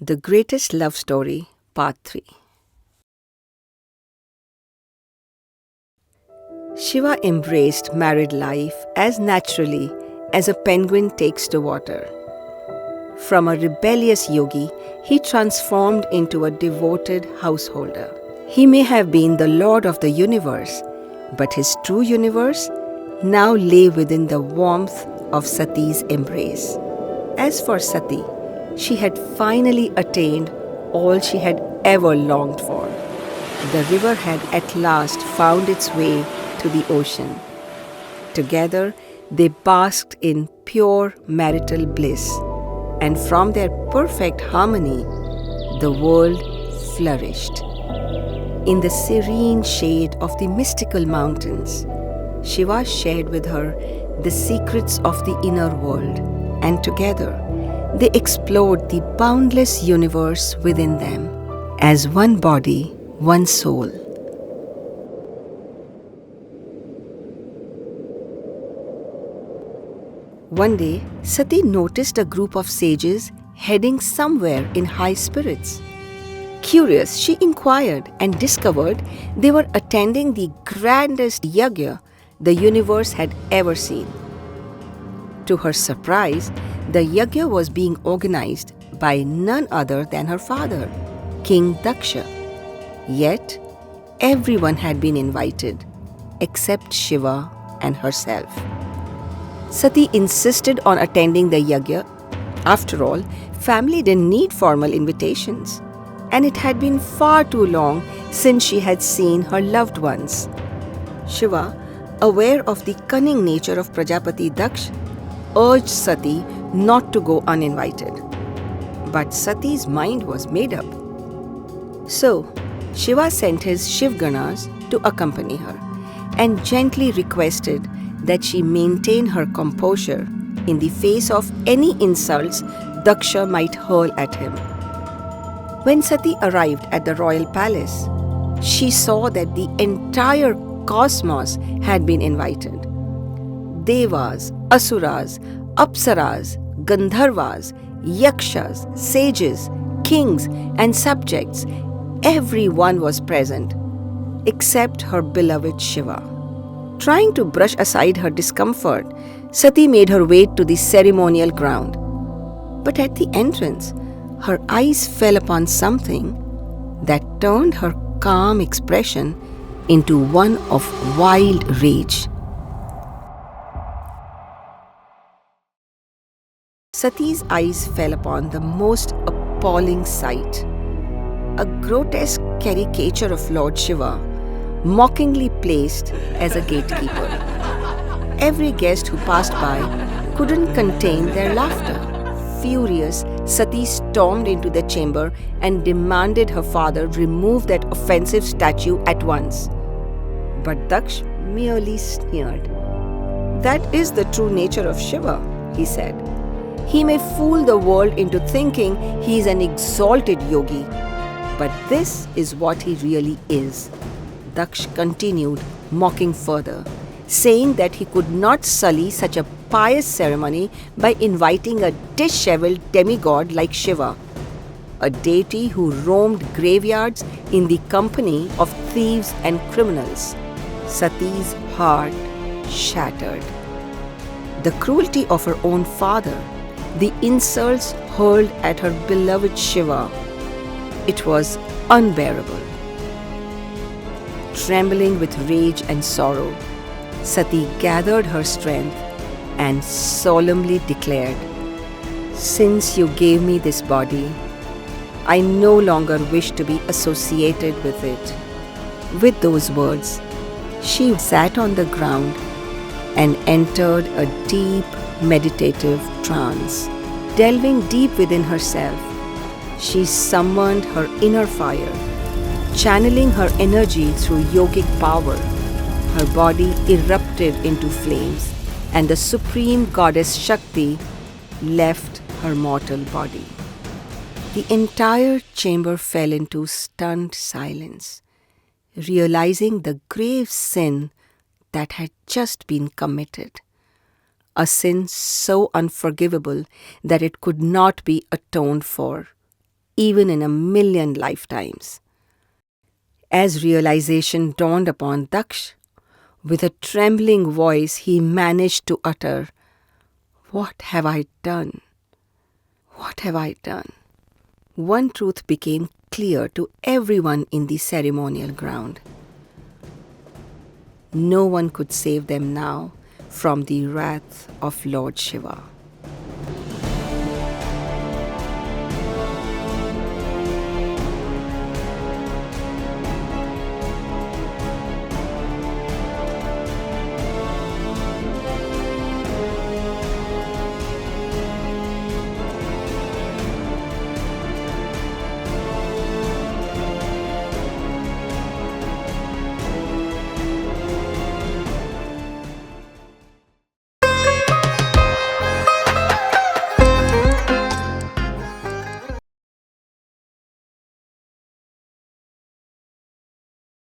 The Greatest Love Story, Part 3. Shiva embraced married life as naturally as a penguin takes to water. From a rebellious yogi, he transformed into a devoted householder. He may have been the lord of the universe, but his true universe now lay within the warmth of Sati's embrace. As for Sati, she had finally attained all she had ever longed for. The river had at last found its way to the ocean. Together, they basked in pure marital bliss, and from their perfect harmony, the world flourished. In the serene shade of the mystical mountains, Shiva shared with her the secrets of the inner world, and together they explored the boundless universe within them as one body, one soul. One day, Sati noticed a group of sages heading somewhere in high spirits. Curious, she inquired and discovered they were attending the grandest yajna the universe had ever seen. To her surprise, the yajna was being organized by none other than her father, King Daksha. Yet, everyone had been invited except Shiva and herself. Sati insisted on attending the yajna. After all, family didn't need formal invitations, and it had been far too long since she had seen her loved ones. Shiva, aware of the cunning nature of Prajapati Daksha, urged Sati not to go uninvited. But Sati's mind was made up. So, Shiva sent his Shivganas to accompany her and gently requested that she maintain her composure in the face of any insults Daksha might hurl at him. When Sati arrived at the royal palace, she saw that the entire cosmos had been invited. Devas, Asuras, Apsaras, Gandharvas, Yakshas, sages, kings and subjects, everyone was present except her beloved Shiva. Trying to brush aside her discomfort, Sati made her way to the ceremonial ground. But at the entrance, her eyes fell upon something that turned her calm expression into one of wild rage. Sati's eyes fell upon the most appalling sight. A grotesque caricature of Lord Shiva, mockingly placed as a gatekeeper. Every guest who passed by couldn't contain their laughter. Furious, Sati stormed into the chamber and demanded her father remove that offensive statue at once. But Daksh merely sneered. "That is the true nature of Shiva," he said. "He may fool the world into thinking he is an exalted yogi, but this is what he really is." Daksh continued, mocking further, saying that he could not sully such a pious ceremony by inviting a disheveled demigod like Shiva, a deity who roamed graveyards in the company of thieves and criminals. Sati's heart shattered. The cruelty of her own father, the insults hurled at her beloved Shiva, it was unbearable. Trembling with rage and sorrow, Sati gathered her strength and solemnly declared, "Since you gave me this body, I no longer wish to be associated with it." With those words, she sat on the ground and entered a deep meditative trance. Delving deep within herself, she summoned her inner fire. Channeling her energy through yogic power, her body erupted into flames, and the supreme goddess Shakti left her mortal body. The entire chamber fell into stunned silence, realizing the grave sin that had just been committed. A sin so unforgivable that it could not be atoned for, even in a million lifetimes. As realization dawned upon Daksh, with a trembling voice he managed to utter, "What have I done? What have I done?" One truth became clear to everyone in the ceremonial ground. No one could save them now from the wrath of Lord Shiva.